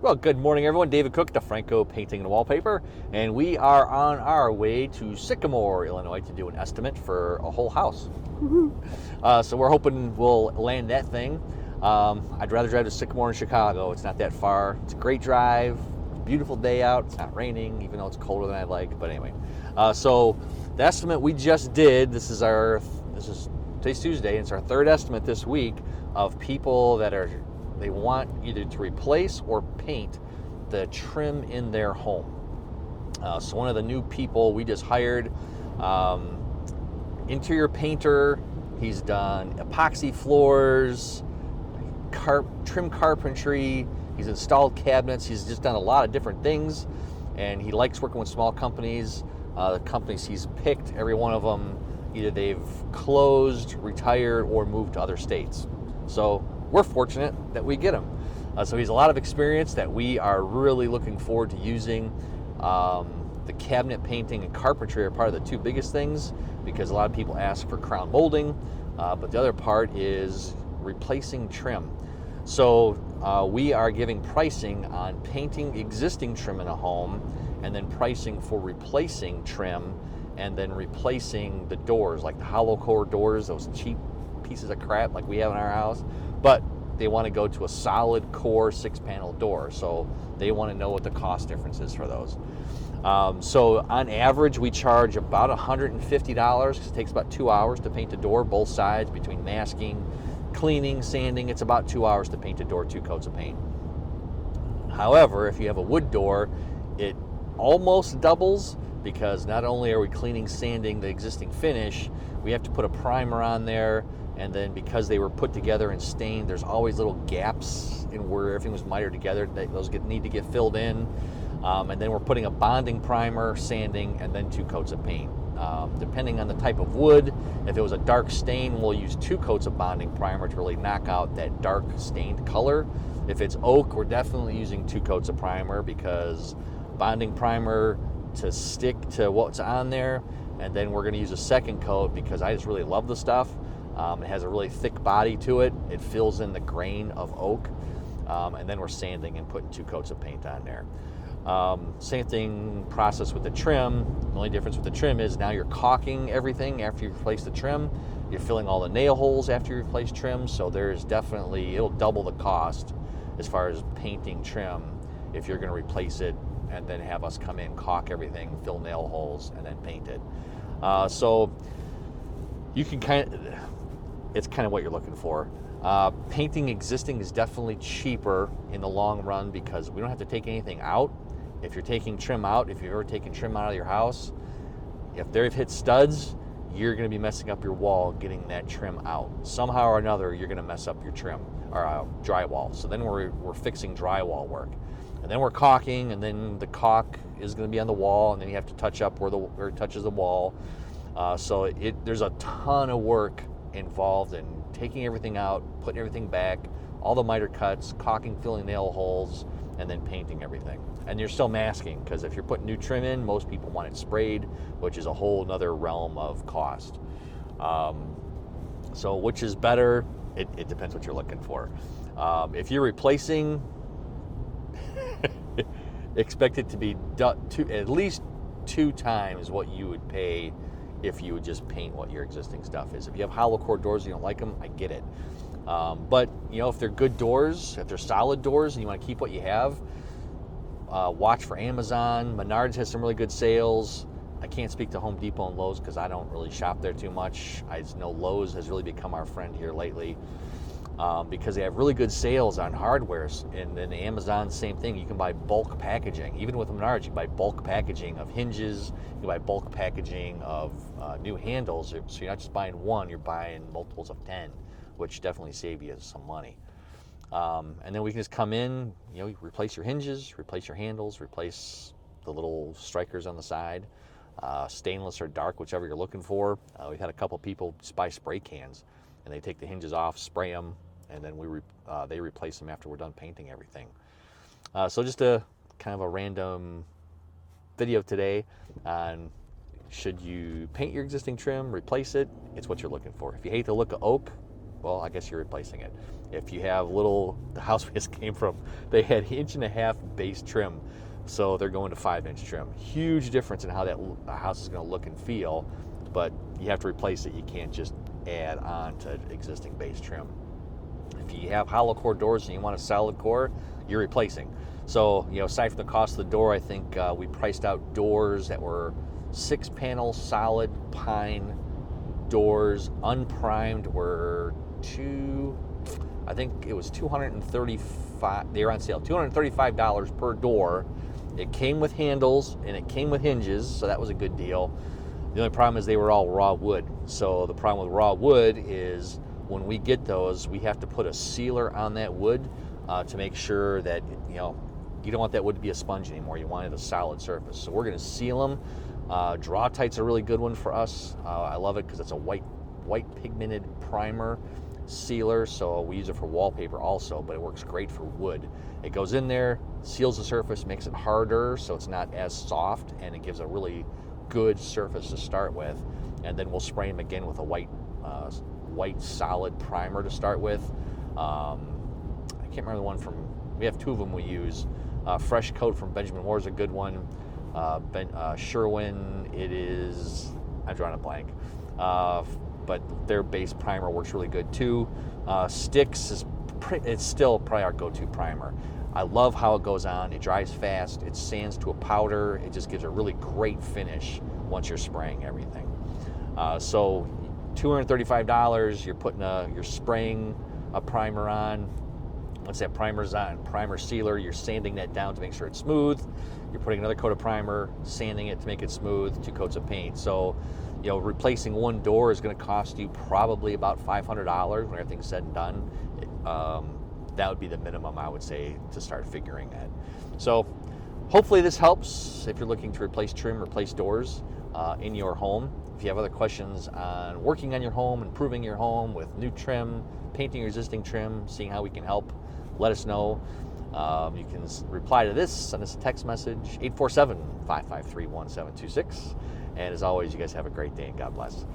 Well, good morning, everyone. David Cook, D'Franco Painting and Wallpaper, and we are on our way to Sycamore, Illinois, to do an estimate for a whole house. So we're hoping we'll land that thing. I'd rather drive to Sycamore in Chicago. It's not that far. It's a great drive. Beautiful day out. It's not raining, even though it's colder than I'd like. But anyway, so the estimate we just did. Today's Tuesday, and it's our third estimate this week of people that they want either to replace or paint the trim in their home. So one of the new people we just hired, interior painter. He's done epoxy floors, trim carpentry. He's installed cabinets. He's just done a lot of different things, and he likes working with small companies. The companies he's picked, every one of them, either they've closed, retired, or moved to other states. So we're fortunate that we get him. So he's a lot of experience that we are really looking forward to using. The cabinet painting and carpentry are part of the two biggest things because a lot of people ask for crown molding, but the other part is replacing trim. So we are giving pricing on painting existing trim in a home, and then pricing for replacing trim, and then replacing the doors, like the hollow core doors, those cheap pieces of crap like we have in our house. But they want to go to a solid core 6-panel door, so they want to know what the cost difference is for those. So on average, we charge about $150 because it takes about 2 hours to paint a door, both sides, between masking, cleaning, sanding. It's about 2 hours to paint a door, 2 coats of paint. However, if you have a wood door, it almost doubles because not only are we cleaning, sanding the existing finish, we have to put a primer on there, and then because they were put together and stained, there's always little gaps in where everything was mitered together. Those need to get filled in. And then we're putting a bonding primer, sanding, and then 2 coats of paint. Depending on the type of wood, if it was a dark stain, we'll use 2 coats of bonding primer to really knock out that dark stained color. If it's oak, we're definitely using 2 coats of primer because bonding primer to stick to what's on there, and then we're going to use a second coat because I just really love the stuff. It has a really thick body to it. It fills in the grain of oak, and then we're sanding and putting 2 coats of paint on there. Same thing process with the trim. The only difference with the trim is now you're caulking everything after you replace the trim. You're filling all the nail holes after you replace trim, so there's definitely, it'll double the cost as far as painting trim if you're going to replace it and then have us come in, caulk everything, fill nail holes, and then paint it. So you can it's kind of what you're looking for. Painting existing is definitely cheaper in the long run because we don't have to take anything out. If you're taking trim out, if you've ever taken trim out of your house, if they've hit studs, you're going to be messing up your wall getting that trim out. Somehow or another, you're going to mess up your trim or drywall. So then we're fixing drywall work. And then we're caulking, and then the caulk is going to be on the wall, and then you have to touch up where it touches the wall. So there's a ton of work involved in taking everything out, putting everything back, all the miter cuts, caulking, filling nail holes, and then painting everything. And you're still masking because if you're putting new trim in, most people want it sprayed, which is a whole nother realm of cost. So which is better? It depends what you're looking for. If you're replacing, expect it to be at least 2 times what you would pay if you would just paint what your existing stuff is. If you have hollow core doors and you don't like them, I get it. But if they're good doors, if they're solid doors and you want to keep what you have, watch for Amazon. Menards has some really good sales. I can't speak to Home Depot and Lowe's because I don't really shop there too much. I just know Lowe's has really become our friend here lately because they have really good sales on hardwares. And then Amazon, same thing. You can buy bulk packaging. Even with Menards, you can buy bulk packaging of hinges. You can buy bulk packaging of new handles. So you're not just buying one, you're buying multiples of 10, which definitely save you some money. And then we can just come in, you replace your hinges, replace your handles, replace the little strikers on the side, stainless or dark, whichever you're looking for. We've had a couple people just buy spray cans, and they take the hinges off, spray them, and then they replace them after we're done painting everything. So just a kind of a random video today on should you paint your existing trim, replace it, it's what you're looking for. If you hate the look of oak, well, I guess you're replacing it. If you have the house we just came from, they had 1.5-inch base trim, so they're going to 5-inch trim. Huge difference in how that house is going to look and feel, but you have to replace it. You can't just add on to existing base trim. If you have hollow core doors and you want a solid core, you're replacing. So, aside from the cost of the door, I think we priced out doors that were 6-panel solid pine doors, unprimed, were I think it was $235. They were on sale, $235 per door. It came with handles and it came with hinges, so that was a good deal. The only problem is they were all raw wood. So the problem with raw wood is when we get those, we have to put a sealer on that wood to make sure that, you don't want that wood to be a sponge anymore. You want it a solid surface. So we're going to seal them. Draw Tight's a really good one for us. I love it because it's a white pigmented primer sealer, so we use it for wallpaper also, but it works great for wood. It goes in there, seals the surface, makes it harder so it's not as soft, and it gives a really good surface to start with. And then we'll spray them again with a white solid primer to start with. I can't remember the one we have 2 of them we use. Fresh Coat from Benjamin Moore is a good one. Sherwin, I'm drawing a blank. But their base primer works really good too. Sticks it's still probably our go-to primer. I love how it goes on. It dries fast. It sands to a powder. It just gives a really great finish once you're spraying everything. So $235. You're spraying a primer on. Once that primer's on, primer sealer, you're sanding that down to make sure it's smooth. You're putting another coat of primer, sanding it to make it smooth, 2 coats of paint. So, replacing one door is going to cost you probably about $500 when everything's said and done. That would be the minimum, I would say, to start figuring at. So hopefully this helps if you're looking to replace trim, replace doors in your home. If you have other questions on working on your home, improving your home with new trim, painting your existing trim, seeing how we can help, let us know. You can reply to this, send us a text message, 847-553-1726. And as always, you guys have a great day and God bless.